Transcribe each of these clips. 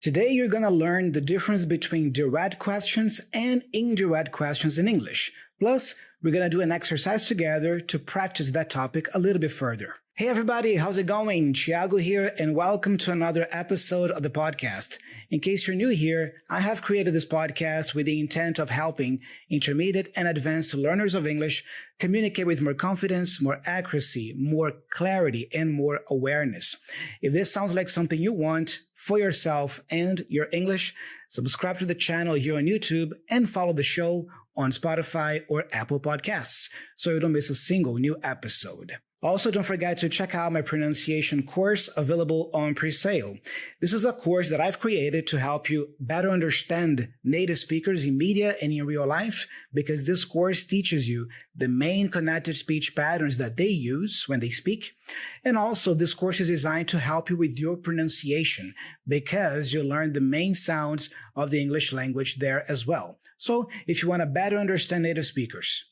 Today, you're going to learn the difference between direct questions and indirect questions in English. Plus, we're going to do an exercise together to practice that topic a little bit further. Hey everybody, how's it going? Thiago here, and welcome to another episode of the podcast. In case you're new here, I have created this podcast with the intent of helping intermediate and advanced learners of English communicate with more confidence, more accuracy, more clarity, and more awareness. If this sounds like something you want for yourself and your English, subscribe to the channel here on YouTube and follow the show on Spotify or Apple Podcasts so you don't miss a single new episode. Also, don't forget to check out my pronunciation course available on pre-sale. This is a course that I've created to help you better understand native speakers in media and in real life, because this course teaches you the main connected speech patterns that they use when they speak. And also, this course is designed to help you with your pronunciation, because you learn the main sounds of the English language there as well. So, if you want to better understand native speakers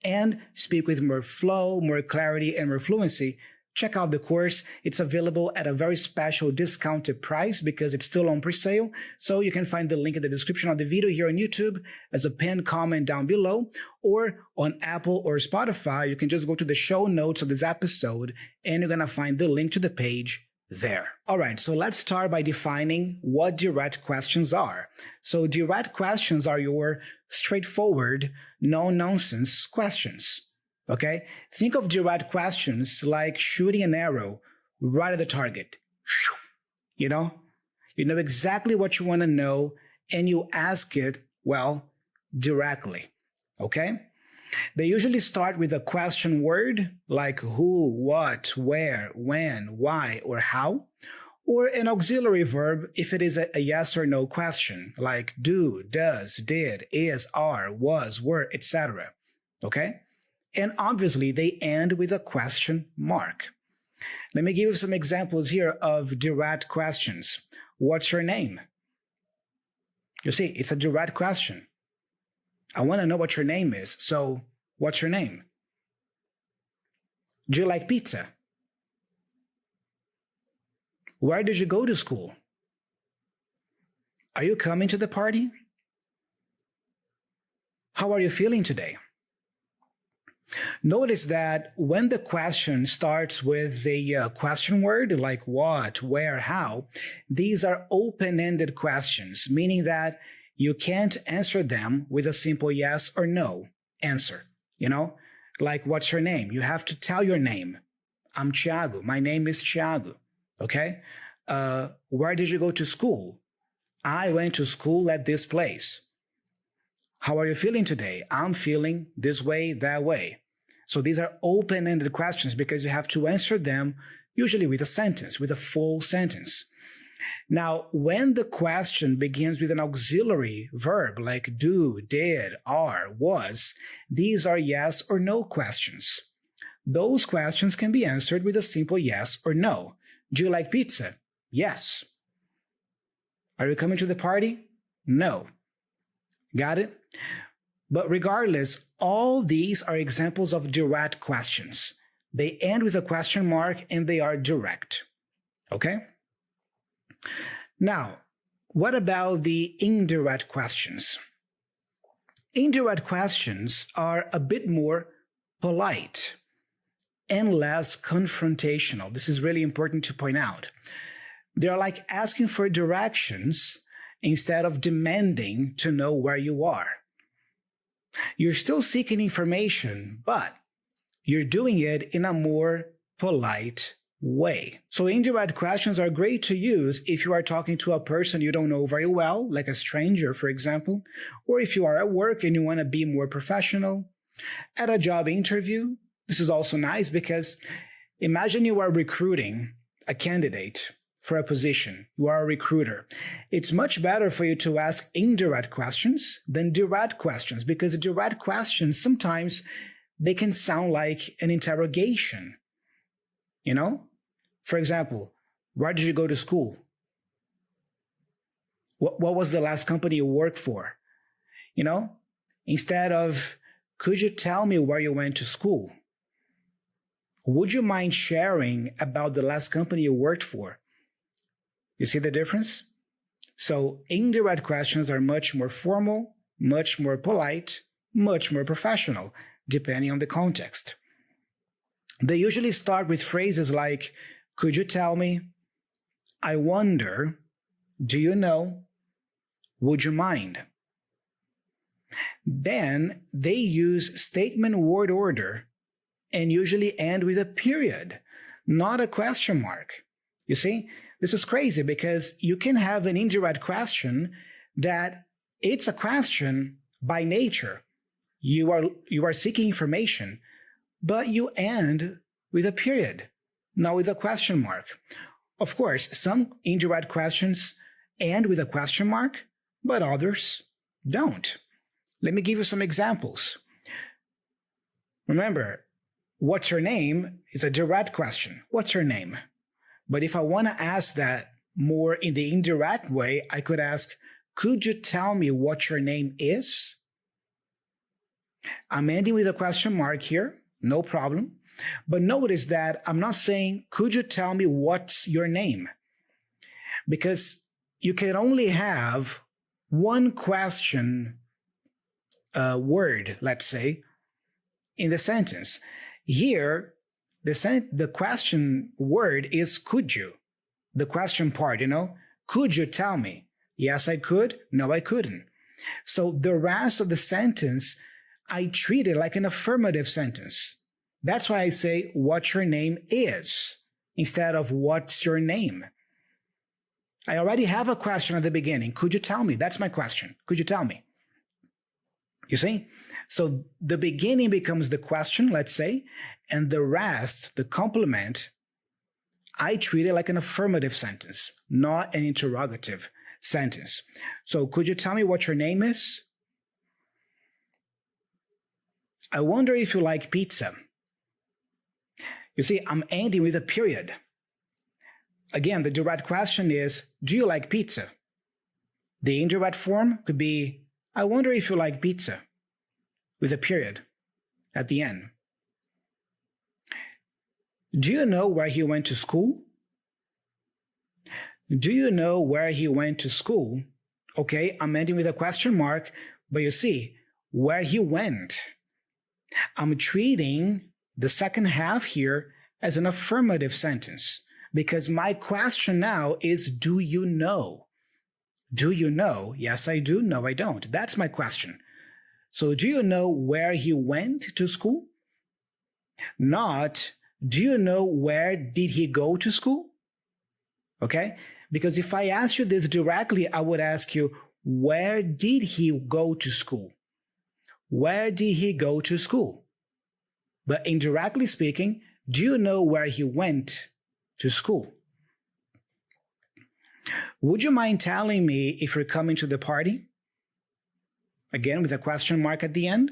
and speak with more flow, more clarity, and more fluency, check out the course. It's available at a very special discounted price because it's still on pre-sale. So you can find the link in the description of the video here on YouTube as a pinned comment down below, or on Apple or Spotify, you can just go to the show notes of this episode and you're going to find the link to the page there. All right, so let's start by defining what direct questions are. So direct questions are your straightforward, no-nonsense questions, okay? Think of direct questions like shooting an arrow right at the target. You know exactly what you want to know and you ask it, well, directly, okay? They usually start with a question word like who, what, where, when, why, or how, or an auxiliary verb if it is a yes or no question like do, does, did, is, are, was, were, etc. Okay? And obviously they end with a question mark. Let me give you some examples here of direct questions. What's your name? You see, it's a direct question. I want to know what your name is. So, what's your name? Do you like pizza? Where did you go to school? Are you coming to the party? How are you feeling today? Notice that when the question starts with a question word like what, where, how, these are open-ended questions, meaning that you can't answer them with a simple yes or no answer. Like what's your name? You have to tell your name. I'm Thiago. My name is Thiago. Okay? Where did you go to school? I went to school at this place. How are you feeling today? I'm feeling this way, that way. So these are open-ended questions because you have to answer them usually with a sentence, with a full sentence. Now, when the question begins with an auxiliary verb like do, did, are, was, these are yes or no questions. Those questions can be answered with a simple yes or no. Do you like pizza? Yes. Are you coming to the party? No. Got it? But regardless, all these are examples of direct questions. They end with a question mark and they are direct. Okay? Now, what about the indirect questions? Indirect questions are a bit more polite and less confrontational. This is really important to point out. They're like asking for directions instead of demanding to know where you are. You're still seeking information, but you're doing it in a more polite way. So indirect questions are great to use if you are talking to a person you don't know very well, like a stranger, for example, or if you are at work and you want to be more professional. At a job interview, this is also nice because imagine you are recruiting a candidate for a position. You are a recruiter. It's much better for you to ask indirect questions than direct questions, because direct questions, sometimes they can sound like an interrogation. For example, where did you go to school? What was the last company you worked for? Instead of, could you tell me where you went to school? Would you mind sharing about the last company you worked for? You see the difference? So indirect questions are much more formal, much more polite, much more professional, depending on the context. They usually start with phrases like, could you tell me? I wonder. Do you know? Would you mind? Then they use statement word order and usually end with a period, not a question mark. You see, this is crazy because you can have an indirect question that it's a question by nature. You are seeking information, but you end with a period, not with a question mark. Of course, some indirect questions end with a question mark, but others don't. Let me give you some examples. Remember, what's your name is a direct question. What's your name? But if I want to ask that more in the indirect way, I could ask, could you tell me what your name is? I'm ending with a question mark here, no problem. But notice that I'm not saying, could you tell me what's your name? Because you can only have one question word, let's say, in the sentence. Here, the question word is could you? The question part, could you tell me? Yes, I could. No, I couldn't. So the rest of the sentence, I treat it like an affirmative sentence. That's why I say what your name is instead of what's your name. I already have a question at the beginning. Could you tell me? That's my question. Could you tell me? You see? So the beginning becomes the question, let's say, and the rest, the complement, I treat it like an affirmative sentence, not an interrogative sentence. So could you tell me what your name is? I wonder if you like pizza. You see, I'm ending with a period. Again, the direct question is, do you like pizza? The indirect form could be, I wonder if you like pizza, with a period at the end. Do you know where he went to school? Do you know where he went to school? Okay, I'm ending with a question mark, but you see, where he went. I'm treating the second half here as an affirmative sentence because my question now is, do you know? Do you know? Yes, I do. No, I don't. That's my question. So do you know where he went to school? Not, do you know where did he go to school? Okay? Because if I ask you this directly, I would ask you, where did he go to school? Where did he go to school? But indirectly speaking, do you know where he went to school? Would you mind telling me if you're coming to the party? Again, with a question mark at the end.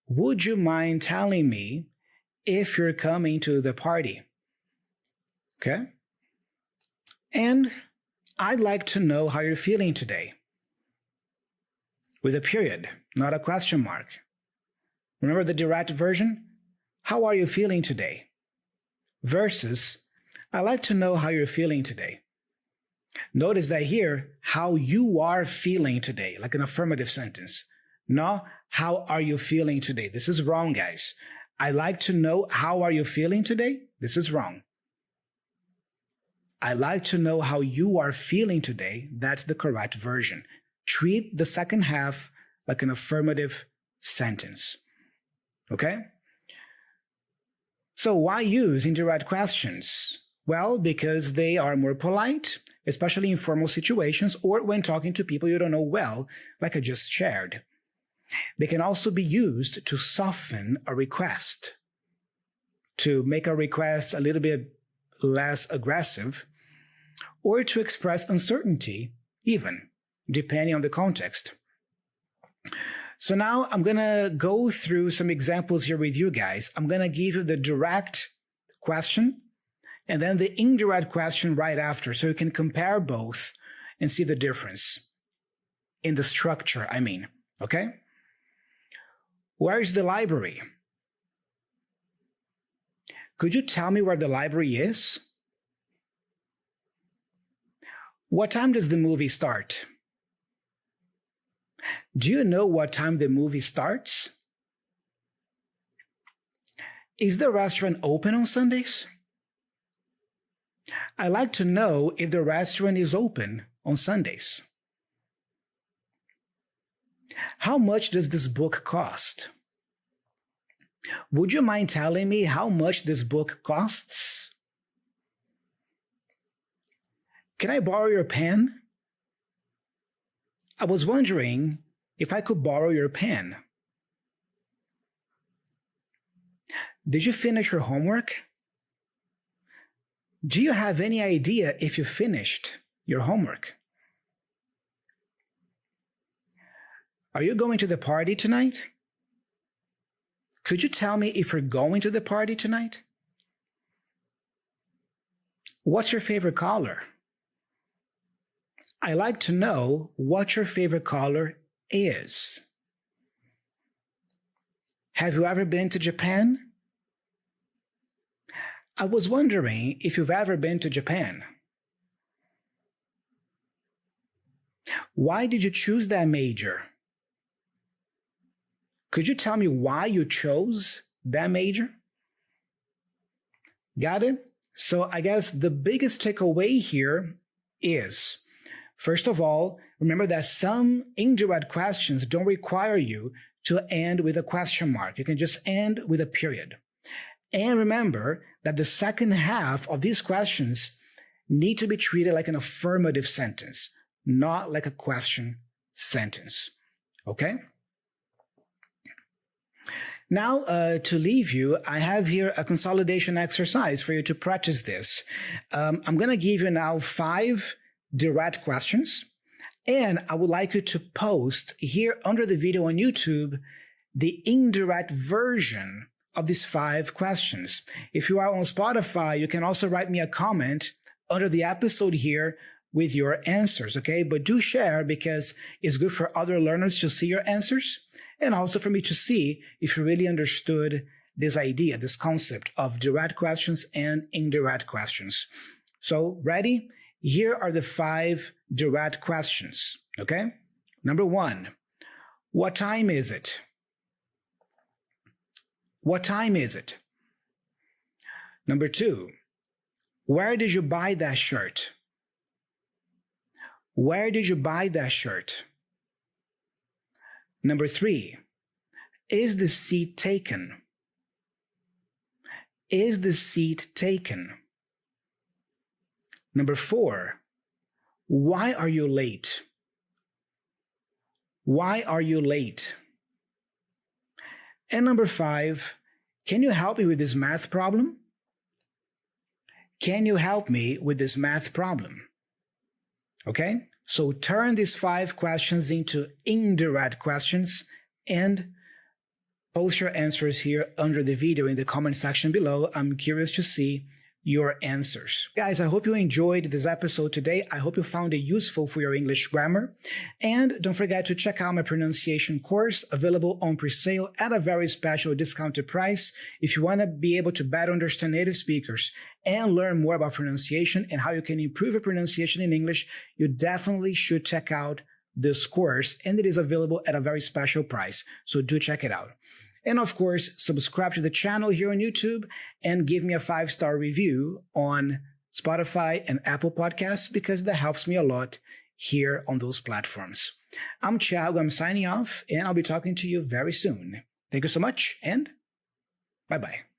Would you mind telling me if you're coming to the party? Okay? And I'd like to know how you're feeling today. With a period, not a question mark. Remember the direct version? How are you feeling today? Versus, I'd like to know how you're feeling today. Notice that here, how you are feeling today, like an affirmative sentence. No, how are you feeling today? This is wrong, guys. I'd like to know how are you feeling today? This is wrong. I'd like to know how you are feeling today. That's the correct version. Treat the second half like an affirmative sentence. Okay? So why use indirect questions? Well, because they are more polite, especially in formal situations or when talking to people you don't know well, like I just shared. They can also be used to soften a request, to make a request a little bit less aggressive, or to express uncertainty, even, depending on the context. So now I'm going to go through some examples here with you guys. I'm going to give you the direct question and then the indirect question right after, so you can compare both and see the difference in the structure, okay? Where is the library? Could you tell me where the library is? What time does the movie start? Do you know what time the movie starts? Is the restaurant open on Sundays? I'd like to know if the restaurant is open on Sundays. How much does this book cost? Would you mind telling me how much this book costs? Can I borrow your pen? I was wondering if I could borrow your pen. Did you finish your homework? Do you have any idea if you finished your homework? Are you going to the party tonight? Could you tell me if you're going to the party tonight? What's your favorite color? I'd like to know what your favorite color is. Have you ever been to Japan? I was wondering if you've ever been to Japan. Why did you choose that major? Could you tell me why you chose that major? Got it? So I guess the biggest takeaway here is, first of all, remember that some indirect questions don't require you to end with a question mark. You can just end with a period. And remember that the second half of these questions need to be treated like an affirmative sentence, not like a question sentence. Okay? Now, to leave you, I have here a consolidation exercise for you to practice this. I'm going to give you now 5 direct questions, and I would like you to post here under the video on YouTube the indirect version of these 5 questions. If you are on Spotify, you can also write me a comment under the episode here with your answers, okay? But do share because it's good for other learners to see your answers and also for me to see if you really understood this idea, this concept of direct questions and indirect questions. So, ready? Here are the 5 direct questions, okay? Number 1, what time is it? What time is it? Number 2, where did you buy that shirt? Where did you buy that shirt? Number 3, is the seat taken? Is the seat taken? Number 4, why are you late? Why are you late? And number 5, can you help me with this math problem? Can you help me with this math problem? Okay, so turn these 5 questions into indirect questions and post your answers here under the video in the comment section below. I'm curious to see your answers. Guys, I hope you enjoyed this episode today. I hope you found it useful for your English grammar. And don't forget to check out my pronunciation course available on pre-sale at a very special discounted price. If you want to be able to better understand native speakers and learn more about pronunciation and how you can improve your pronunciation in English, you definitely should check out this course, and it is available at a very special price. So do check it out. And of course, subscribe to the channel here on YouTube and give me a 5-star review on Spotify and Apple Podcasts because that helps me a lot here on those platforms. I'm Thiago, I'm signing off, and I'll be talking to you very soon. Thank you so much, and bye-bye.